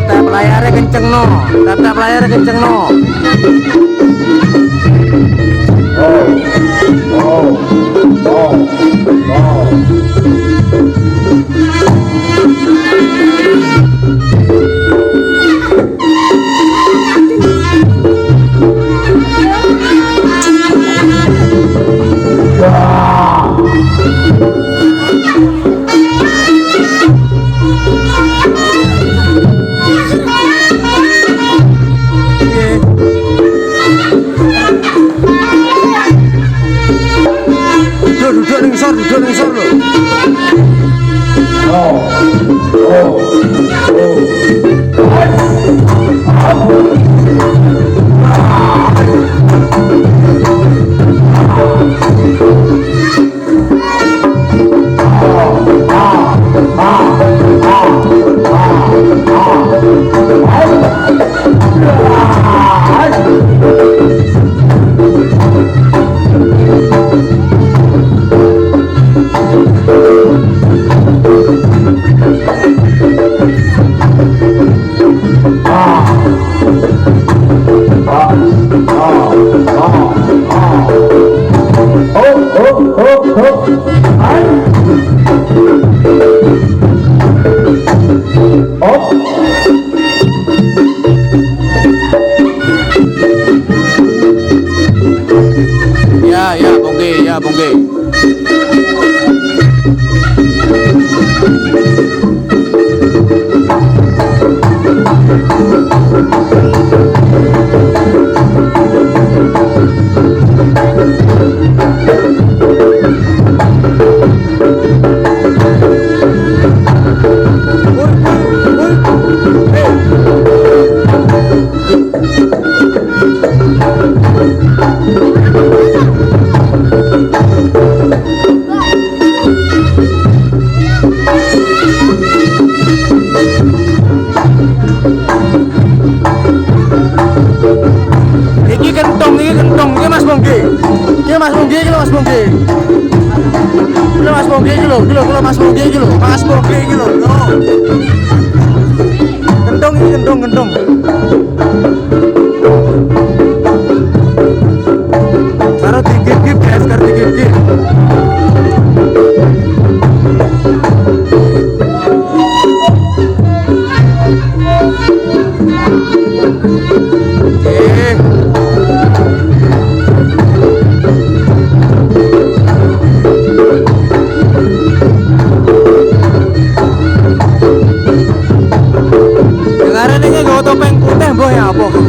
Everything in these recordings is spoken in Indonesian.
Tap layarnya kenceng no, tap layarnya kenceng no. Duduk ningsor lo. Ya, Bongge. Gendong. Taruh digigit guys, taruh digigit. Topeng putih boh ya apa?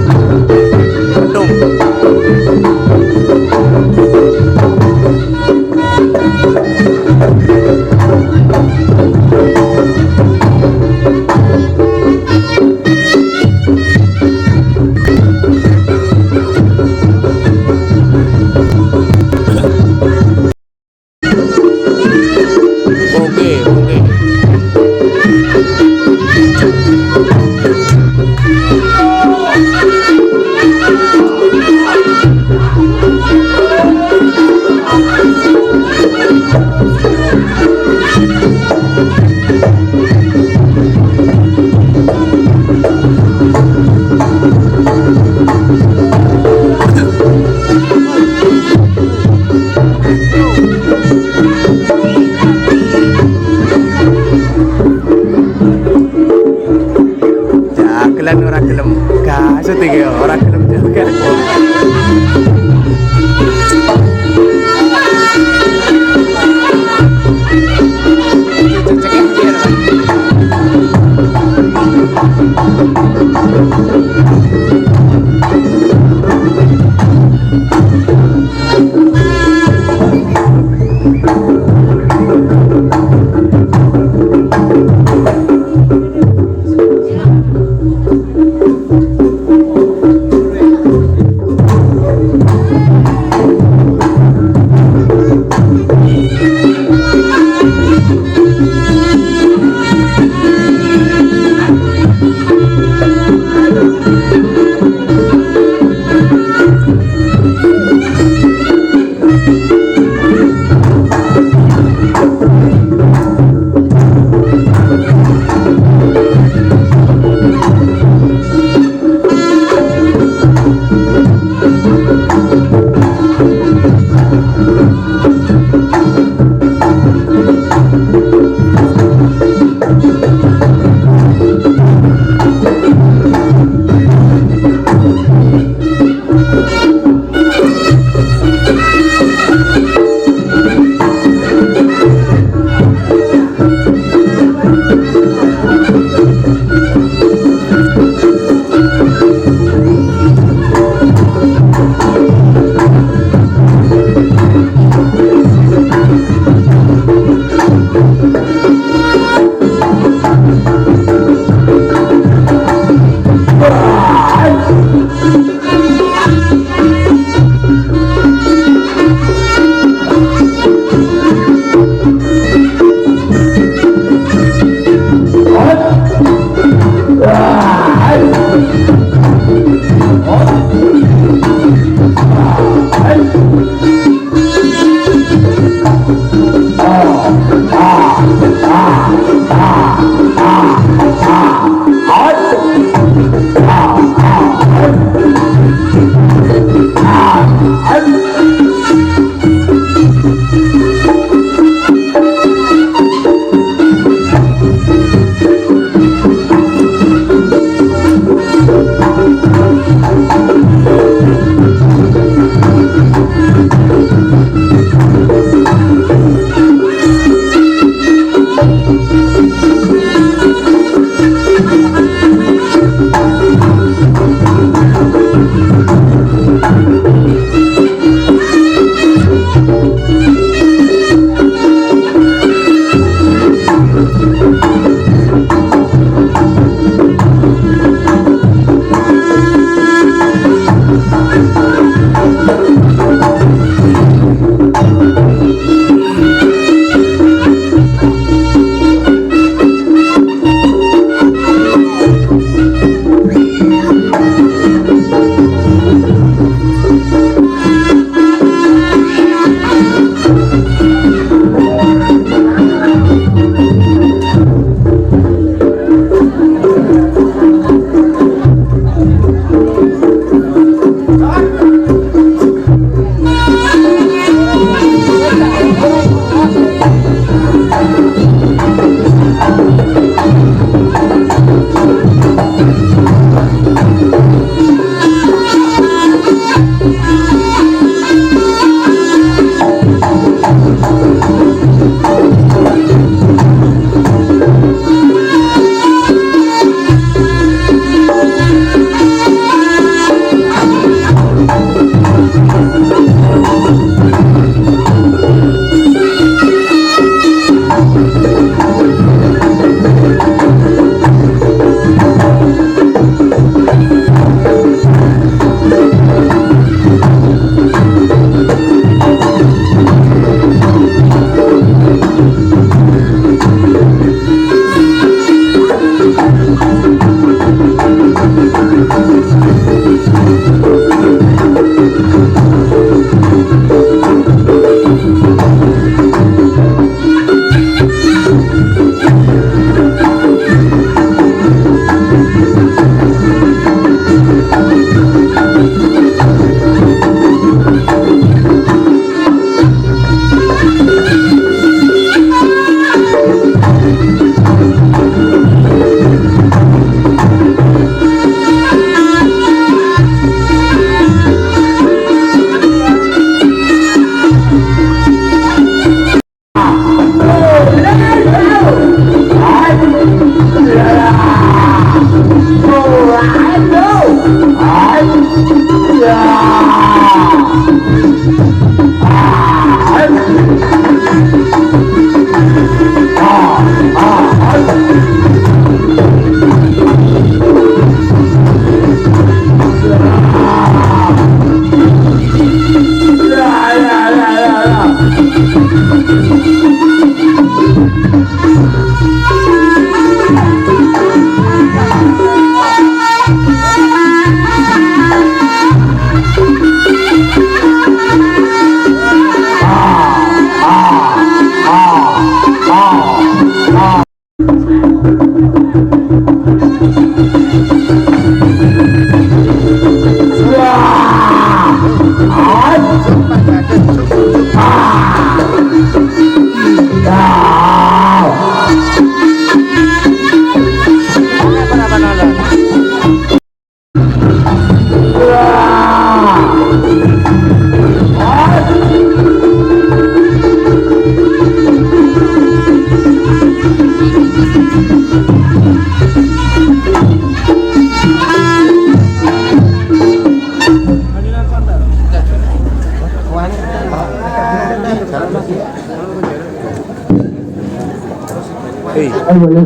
Ayo lho.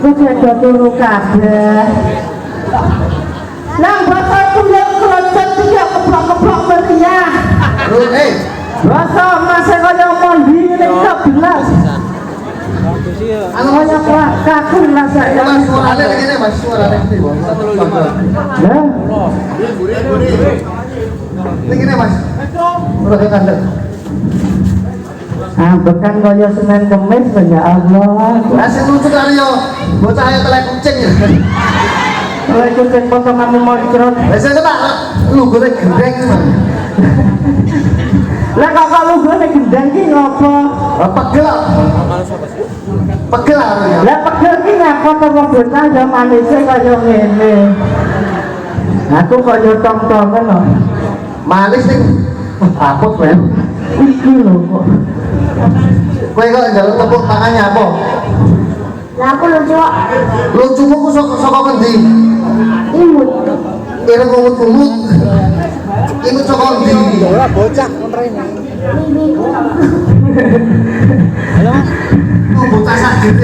Kok ada turu kabeh. Nang basa kuliah kelocot iki keblok-keblok meriah. Basa masih kaya mondi ngene kok belas. Kaya kaku rasane. Mas suarane ngene Mas, suarane. Lah, Ngene Mas. Ora kandel. bekan kaya Senin Kemis ya Allah. Asih lucu kali yo. Bocah ayo telek kucing. Oleh kucing potonganmu moncrot. Wis tak lu goreng gendeng Mas. Lah kakak lu gone gendang ki ngopo? Pegel. Pegel ya. Lah pegel ki ngapa to wong bocah ya manise kaya ngene. Aku kaya tong-tongan lho. Manis ning apot men. Iki lho kok. Kowe kok njaluk tepuk tangannya apa? Lah aku lucu kok. Lucumu ku saka ngendi? Imut. Ireng umut-umut. Imut saka ngendi? Ora bocah kontrene. Oh bocah sakit.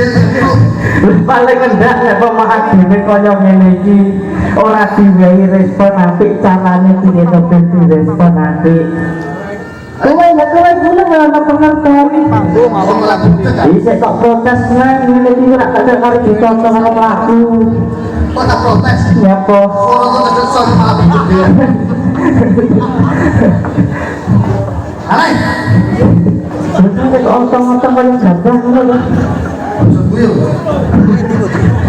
Paling ngendak nek pemahat dhewe kaya ngene iki ora diwehi respon apik carane piye to ben direspon apik. Kowe nek kowe kula ora pengertian. Panggung apa lagu Bisa kok protes nang ngene iki ora kadang karo ditonton karo mlaku. Kok tak protes? Ya po. Ora kok kesel malah gede. Hai. Jadi kok otong-otong kaya gabah ngono lho. Buyo.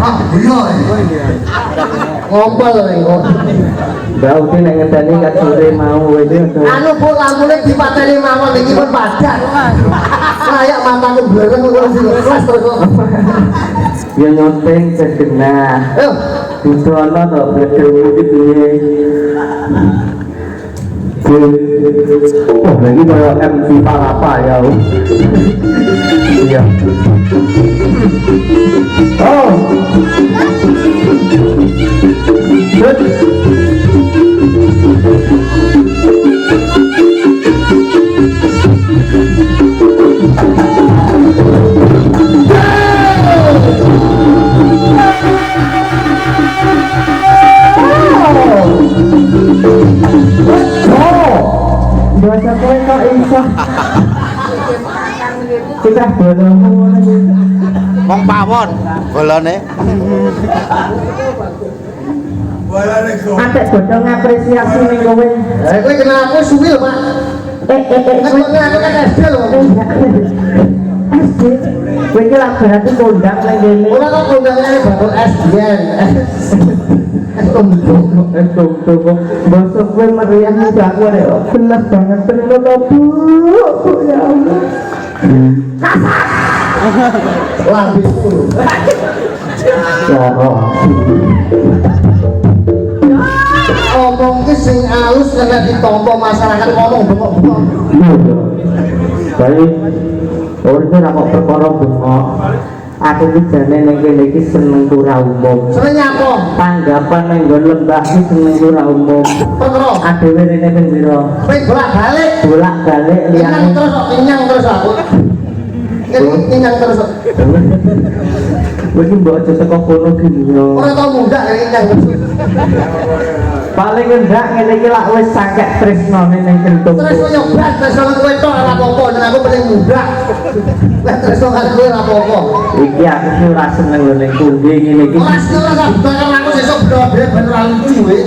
Ah, buyo. Ngompol engko. Bau ki nek ngedani gak sore mau iki. Anu Bu lampune dipateni mawon iki pun padat. Kayak mataku blereng kok kelas terus kok. Ya nyoteng segenah. Ayo. Didono to bedhe iki piye. Oh, lagi kayak MC Palapa ya. Iya. Oh. Good. Biasa kowe kok iso. Kita bodoh. Wong pawon bolone. Atek bodoh ngapresiasi ning kowe. Kowe kenal aku suwi lho, Pak. Aku kan SD lho. SD. Kowe iki lak berarti kondang nang kene. Ora kok kondangane batur SDN. Tung bosok gue meriah nih aku deh, belas banget terima kasih Bu ya Allah. Lambi 10. Jorok. Ngomong ki sing alus kena ditampa masyarakat ngomong bengok-bengok. Baik. Urip ora kok perkara bengok. Aku ki jane ning kene iki seneng ora umum. Seneng nyapa? Tanggapan ning nggon lembah iki seneng ora umum. Petro. Adewe rene ping pira? Kowe bolak-balik. Bolak-balik liyane. Kenyang terus aku. Kenyang terus. Kowe iki mbok aja saka kono ki yo. Ora tau mundak kenyang terus. Paling enggak ngene iki lak wis sakek tresnane ning kentung. Terus kowe nyobat terus kowe tok ora apa-apa, nek aku pengen mundak. Lah terus kok kowe ora apa-apa. Iki aku ki ora seneng lho ning tunggi ngene iki. Ora seneng ora bakal aku sesuk blodhe ben ora lucu kowe.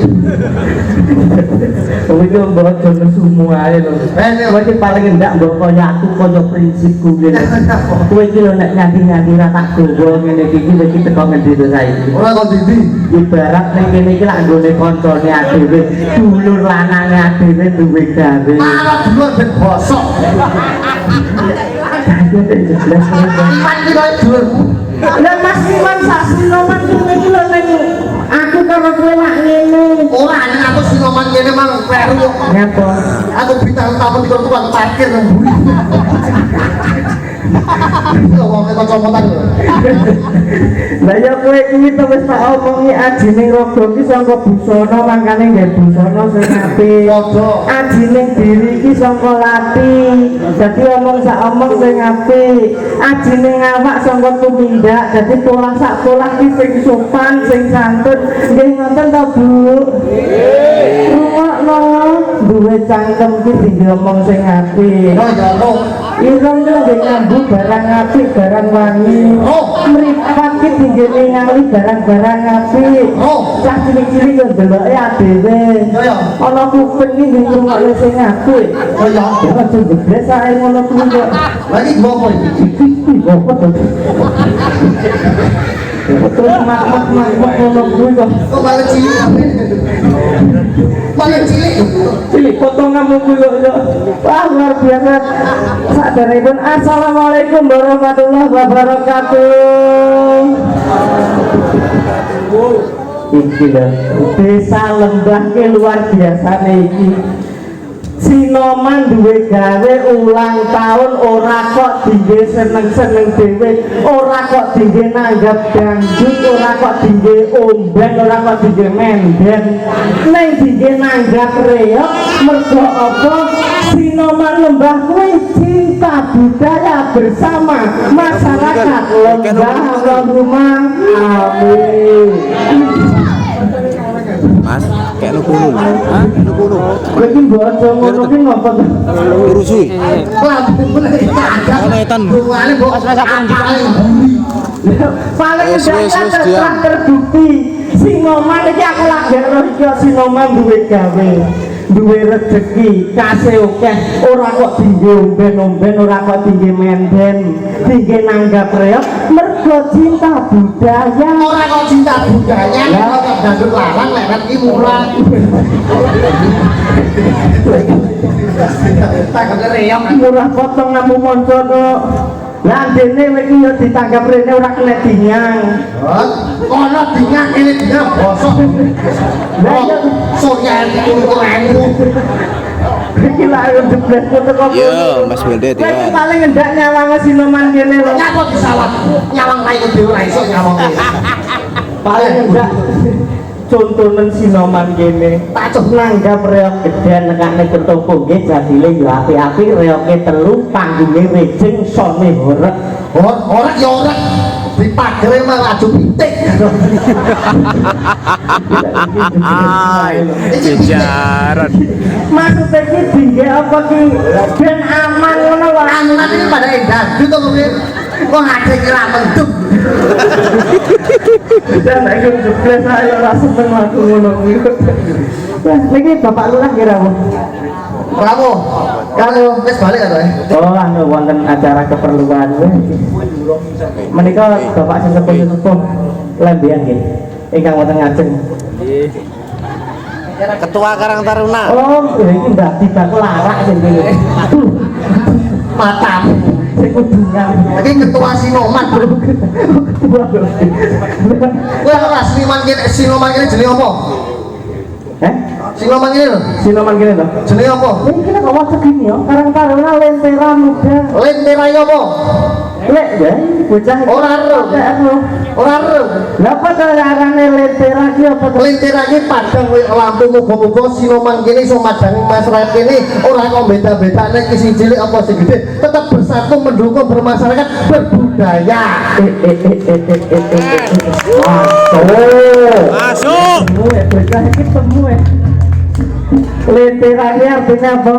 Kowe iki mbok aja nesumu ae lho. Kowe iki paling enggak mbok kaya aku kaya prinsipku ngene. Kowe iki lho nek nyanti-nyanti ra tak gowo ngene iki iki teko ngendi to saiki. Ora kok ndi. Ibarat ning kene iki lak nggone kancane adewe, dulur lanange adewe duwe gawe. Arep dulur ben bosok. Iman iki koyo dulur. Lah Mas Iwan sak sinoman iki lho ning aku karo kowe lak ngene. Ora nek aku sinoman kene mang kleru. Nyapa? Aku bintang tamu di tukang parkir nang mburi. Ngomongnya kacamata lho. Lah ya kowe kuwi to wis tak omongi ajine raga ki saka busana mangkane nggih busana sing apik. Padha. Ajine diri ki saka lati. Dadi omong sak omong sing apik. Ajine ngawak saka tumindak. Dadi pola sak pola ki sing sopan, sing santun. Nggih ngoten to, Bu? Rungokno duwe cangkem ki diomong sing apik. Oh ya no. Ireng yo nggih nyambut barang apik, barang wangi. Oh. Mripat ki dinggene ngali barang-barang apik. Oh. Cah cilik-cilik yo ndeloke adewe. Ya. Ana kuping iki nggih ngrungokne sing apik. Oh ya. Ya aja jebres ae ngono kuwi kok. Lagi gua apa iki? Apa to? Terus mak ngono kuwi kok. Kok malah cilik apa ini? Malah cilik. Cilik potonganmu kuwi kok. Wah, luar biasa. Sadaripun assalamualaikum warahmatullahi wabarakatuh. Iki lho, desa Lembah ke luar biasa iki. Sinoman duwe gawe ulang tahun ora kok dingge seneng-seneng dhewe, ora kok dingge nanggap dangdut, ora kok dingge omben, ora kok dingge menden. Ning dingge nanggap reok mergo apa? Sinoman Lembah kuwi cinta budaya bersama masyarakat Lembah Allahumma amin. Mas, kayak lu kuno. Hah? Lu kuno. Kowe iki mbok aja ngono ki ngopo to? Urusui. Lampu mulai tangkap. Ono etan. Buane mbok Paling Wes, udah terbukti Sinoman iki aku lagi roh iki Sinoman duwe gawe, duwe rezeki, kasih akeh, ora kok dingge omben-omben, ora kok dingge menden, dingge nanggap reok mergo cinta budaya. Ora kok cinta budaya, kok dangdut larang lewat iki murah. Tak kereok. Murah potong ngamu monco kok. Lah dene kowe iki yo ditanggap rene ora kena dinyang. Kono dinyak kene dinyak bosok. Lah yo Surya iki kurangmu. iki lak yo jeblet foto kok. Yo, Mas Wildet Kowe iki ya. paling ngendak nyawang Sinoman kene lho. Nyapa disawat. Nyawang kae dhewe ora iso nyawang. Paling ngendak contonen Sinoman kene. Tak cuk nanggap reok gedhen nekane ketoko nggih jadile yo apik-apik reoke telu panggunge rejing sone horeg. Ora ya ora. Dipagere malah aju pitik. Jajaran. Maksudnya ki dingge apa ki ben aman ngono wae. Anak ini pada edan gitu kok. Kok ngade kira mendung. Dan aku jeblet ae ora seneng aku ngono kuwi. Wah, niki Bapak Lurah kira apa? Kamu, wis balik kan ya? Oh, anu wonten acara keperluan. Menika Bapak sing sepuh-sepuh lembean nggih. Ingkang wonten ngajeng. Ketua Karang Taruna. Oh, iki Mbak Tiba larak sing kene. Aduh, Matamu. sing kudungan. Iki ketua Sinoman. Kowe ora Sinoman kene jenenge apa? Sinoman kene lho. Sinoman kene to. Jenenge apa? Ini kena kok segini ya, Karang Taruna lentera muda. Lentera apa? Lek ya, bocah Ora ero. Ora ero. Lah apa to arane lentera ki apa to? Lentera iki padang lampu muga-muga Sinoman kene iso madangi masyarakat kene ora kok beda-bedane ki sing cilik apa sing gede, tetap bersatu mendukung bermasyarakat berbudaya. Masuk. Bocah iki temu lentera ini artinya apa?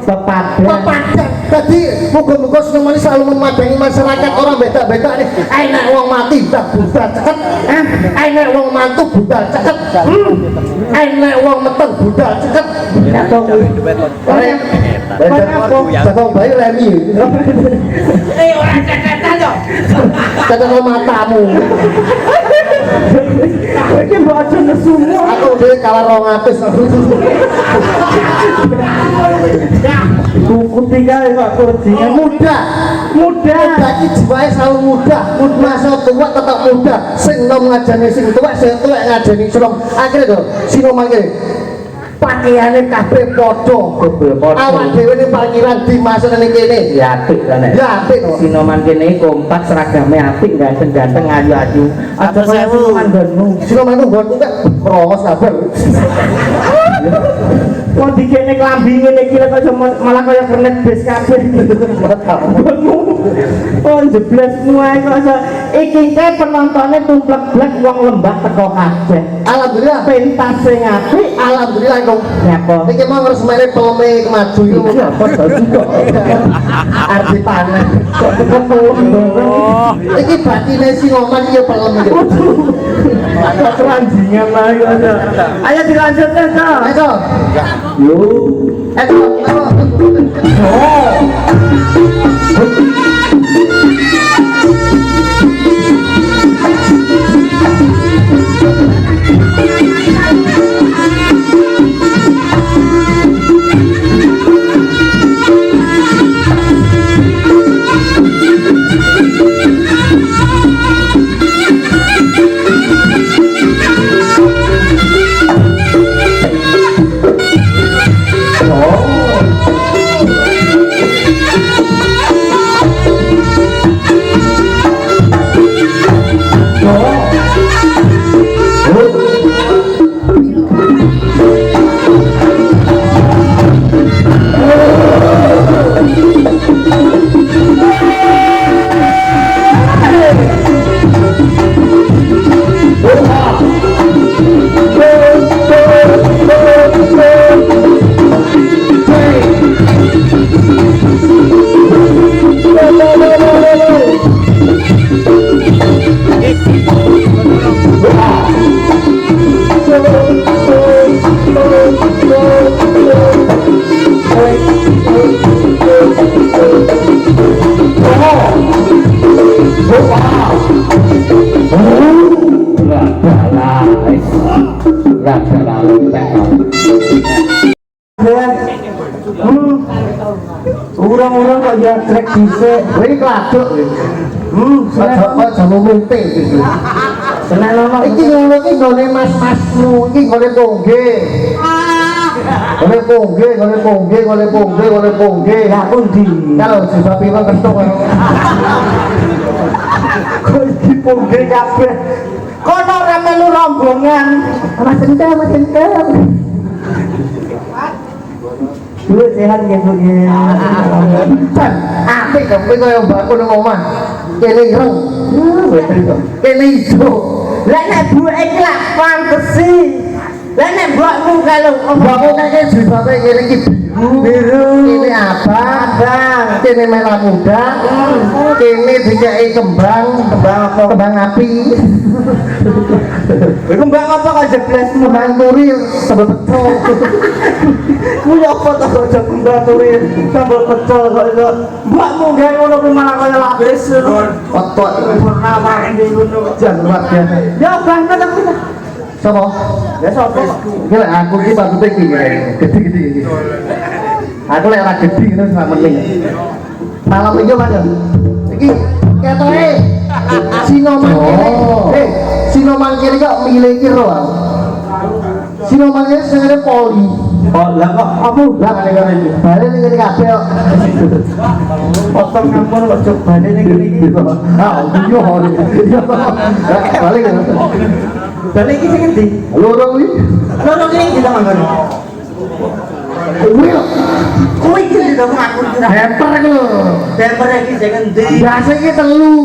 Pepadan. Pepadan. Jadi muga-muga Sinoman selalu memadangi masyarakat orang beda-beda nih. Enak wong mati tak budal ceket. Enak wong mantu budal ceket. Enak wong meteng budal ceket. Atau Jatuh bayi lemi. Orang ceketan yo. Ceketan matamu. ini baca semua. Aku dhewe kalah 200. Buku tiga Pak kursinya Muda iki jiwae selalu muda. Masa tua tetap muda. Sing nom ngajani sing tuwek, sing tuwek ngajani sing nom. Akhire to Sinoman kene. pakaiane kabeh padha. Awak dhewe ning parkiran dimasuk ning kene. Ya apik kan nek. Ya apik kok. Sinoman kene kompak seragame apik ganteng-ganteng ayu-ayu. Aja kaya sinoman nggonmu. Sinoman nggonku kok krongos kabeh. Kok dikene klambi ngene iki kok malah kaya kernet bis kabeh. Oh jeblesmu ae kok iki ke penontonnya tumplek-blek wong lembah teko kabeh. Alhamdulillah Pentas sing apik, alhamdulillah kok. nyapa. Iki mau ngresmene peleme kemaju iki apa kok. Arti panen. Kok teko pelem. Iki batine Sinoman iki ya pelem iki. Kok keranjingan lah iki. Ayo dilanjutkan to. Ayo. Yo. Ayo. Oh. Urang-urang kok ya trek dhisik. Ini kladuk. Aja ngomongte iki. Seneng ono Iki ngono iki nggone mas-masmu, iki nggone pongge. Gone pongge. ya pundi. Kalau sisa pira kentuk kok. Kok iki pungge kabeh. Kono ora melu rombongan. Mas entek. Dulu sehat ya Bu. Jan, apik kok kowe koyo mbakku nang omah. Kene ireng. Kene ijo. Lah nek Bu iki lak fantasi. Lah nek mbokmu kalau Mbakku kene jilbabe kene iki biru. Kene abang. Kene merah muda. Kene dikeki kembang apa? Kembang api. kembang apa kok jeblesmu? Kembang kurir sebel pecel. Ku yo apa to kok kembang kurir sambal pecel kok iso. Mbokmu gawe ngono kuwi malah kaya lapis. Otot Purnama ndi ngono. jan luar biasa. Ya banget aku. Sopo? Ya sapa? Iki lek aku iki patute iki gede-gede iki. Aku lek ora gede ngono sak mending. Malam iki Mas. Iki ketoke Sinoman kene. Sinoman kene kok milih iki ro. Sinoman kene sing poli. Oh, lah kok apa? Lah kene iki. Bale ning kene kabeh kok. Potong ngampun kok cobane ning kene iki. Ah, yo hore. Balik kan. Balik iki sing endi? Loro kuwi. Loro iki di manggon. Kuwi lho. Kuwi iki di aku kira. Bemper ku lho. Bemper iki sing endi? Biasa iki telu.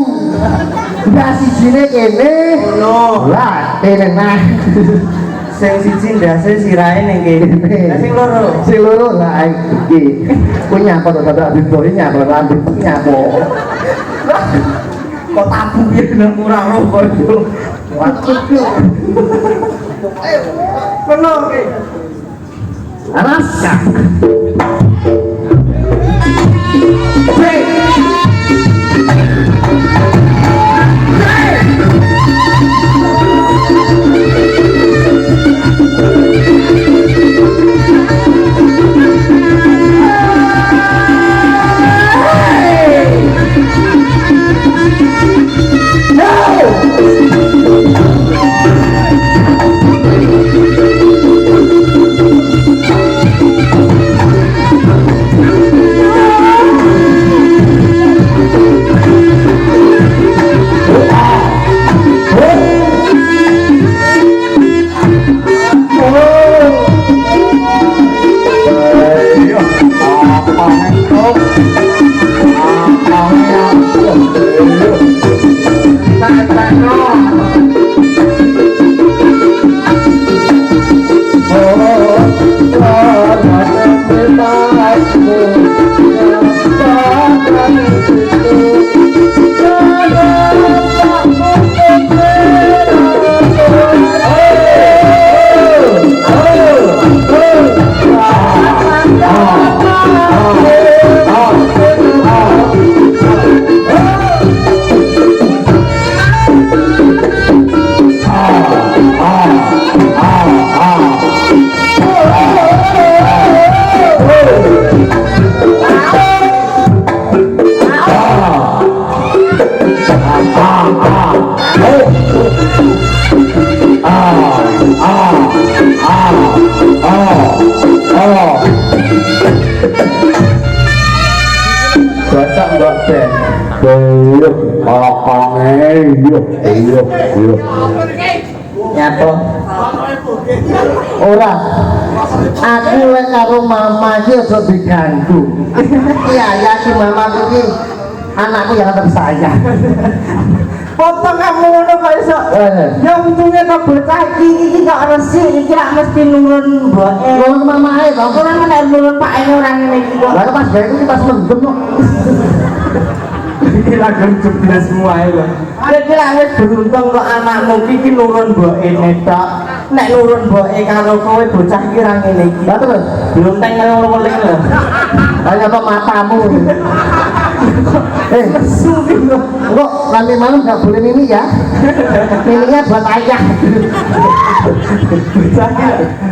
Ndas sijine kene. Ngono. Lah, kene nah. Sing siji ndase sirahe ning kene. Lah sing loro. Sing loro lah iki. Ku nyapa to dadak diboi nyapa rambut nyapa. Kok tabu ya nang ora roh kok. Waktu Ayo. Kono iki. Anas. iya. Nyapa? Ora. Aku lek karo mama iki aja diganggu. Iya, ya si mamaku iki anakku yang tersayang. Potong kamu ngono kok iso. Ya untungnya kok bocah iki kok resik iki lak mesti nurun mboke. Nurun mamae to. Ora nek nurun pakene ora ngene iki kok. Lah pas bae iki pas mendem kok. Iki lagi jeblas semua ae lho. Iki lak wis beruntung kok anakmu iki nurun mboke netok. Nek nurun mboke karo kowe bocah iki ra ngene iki. Lah terus blonteng karo weling lho. Kaya apa matamu. Kok nanti malam nggak boleh mimi ya? Miminya buat ayah.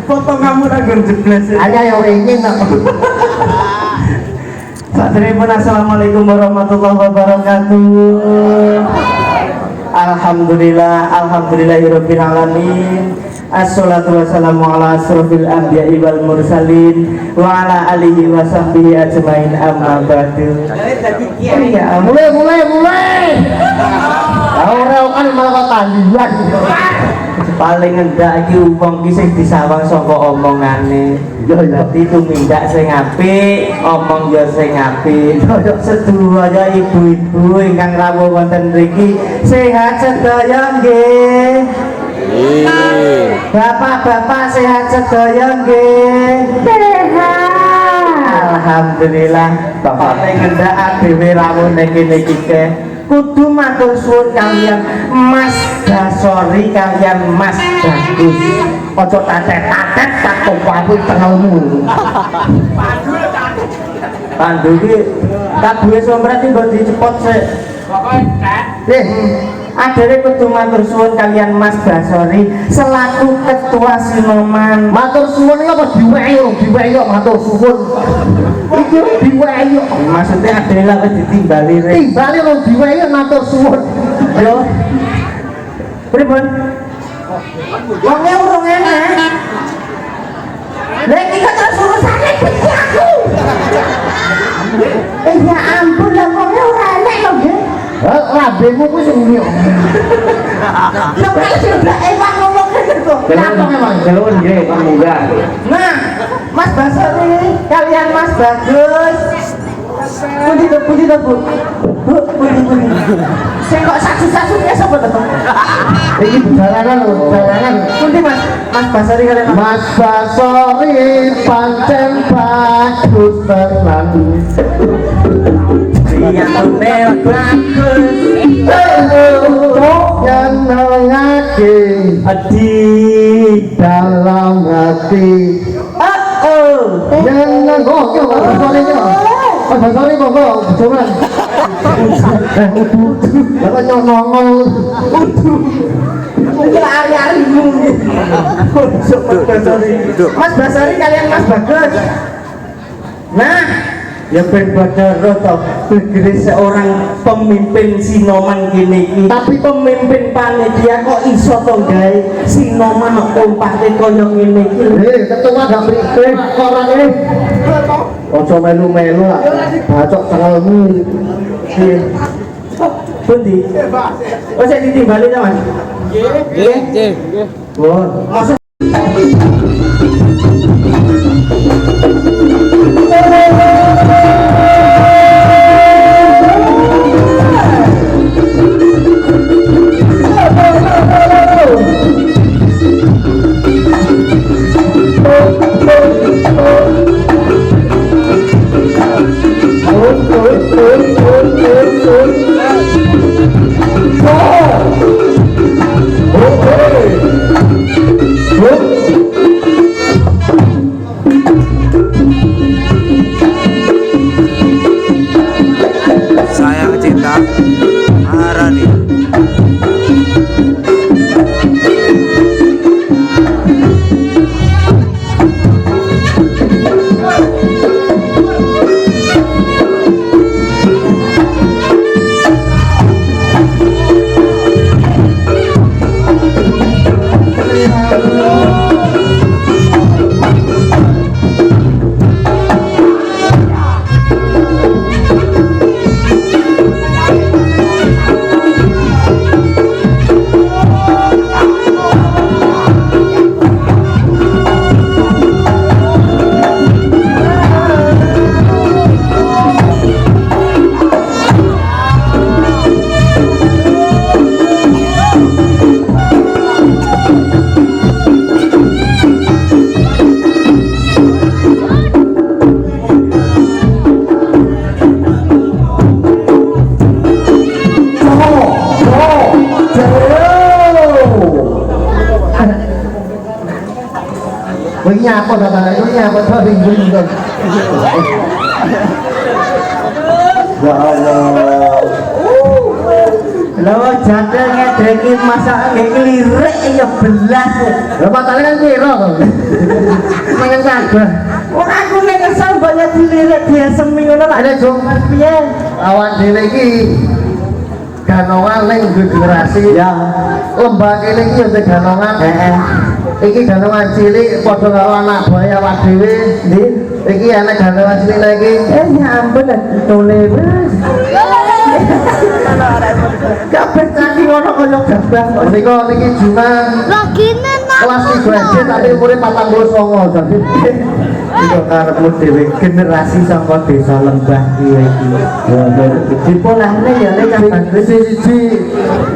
Foto kamu lagi jeblas. Ayah yang ingin. Assalamualaikum warahmatullahi wabarakatuh. Alhamdulillahirabbil alamin. Assalatu wassalamu ala asrofil anbiya'i wal mursalin wa ala alihi wa sahbihi ajmain amma ba'du. Ya, mulai. Ora kan malah tandian. Paling enggak iki wong iki sing disawang saka omongane. Dadi tumindak sing apik, omong ya sing apik. Sedaya ibu-ibu ingkang rawuh wonten mriki sehat sedaya nggih. Bapak-bapak sehat sedaya nggih. Sehat. Alhamdulillah. Bapak ngendak dhewe rawuh ning kene iki kudu matur suwun kalian Mas Basori kalian Mas Bagus. Ojo tatet-tatet tak kopaku tengelmu. Pandu iki kabuhe somret iki mbok dicepot sik. Adere kudu matur suwun kalian Mas Basori selaku ketua Sinoman. Matur suwun iki apa diwehi kok matur suwun. Iki diwehi kok. Maksudnya adere lah wis ditimbali rek. Timbali lo diwehi matur suwun. Yo. Pripun? Wong e urung enak. Lah iki kok terus urusane piye aku? Ya ampun lah wong e ora enak lho nggih. Lambemu kuwi sing ngene. Lho kok seblak ewang ngomong ngene kok. Kenapa memang? Nuwun nggih pamunggah. Nah, Mas Basori kalian Mas Bagus. Pundi to Bu? Pundi. Sing kok sasu-sasunya sapa to? Iki jalanan lho, jalanan. Pundi Mas Basori kalian Mas Basori pancen bagus tenan. Yang bagus. Yang nengake Adi dalam hati. Yang nengok yo Mas Basori yo. Mas Basori kok bojoan. Lah nyonongol. Mungkin ari-arimu. Mas Basori kalian Mas Bagus. Nah, ya ben padha to begere seorang pemimpin Sinoman kene iki. Tapi pemimpin panitia kok iso to gawe Sinoman kok umpate kaya ngene iki. ketua gak mriki kok ora ngene. Ojo melu-melu lah. Bacok tengelmu. Pundi? Oh sik ditimbali to Mas. Nggih. Oh, maksud Sayang cinta Maharani. apa dah ini apa tuh ringin kan Ya Allah. Lho jadel ngedeki masak nggih klirik ya belas. lah patale kan kira to mangan sabar Wong aku nek kesel banyak dilirik dia semi ngono lak. ada jong Piye? awan dhewe iki ganongan ning generasi Ya. lembah kene iki yo ganongan iki ganongan cilik padha karo anak buah awak dhewe Ndi? iki anak ganongan cilik lagi Ya ampun tole wis. Kabeh kaki ngono kaya gabah. menika niki Juna Logine nak. kelas 3 SD tapi umure 49 dadi Iku karepmu dhewe generasi saka desa Lembah iki. Dipolahne ya nek yang bagus. siji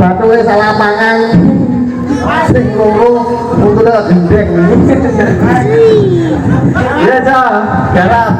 batuke salah mangan sing loro untune gendeng Ya ta, garap.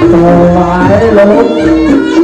Mulai lho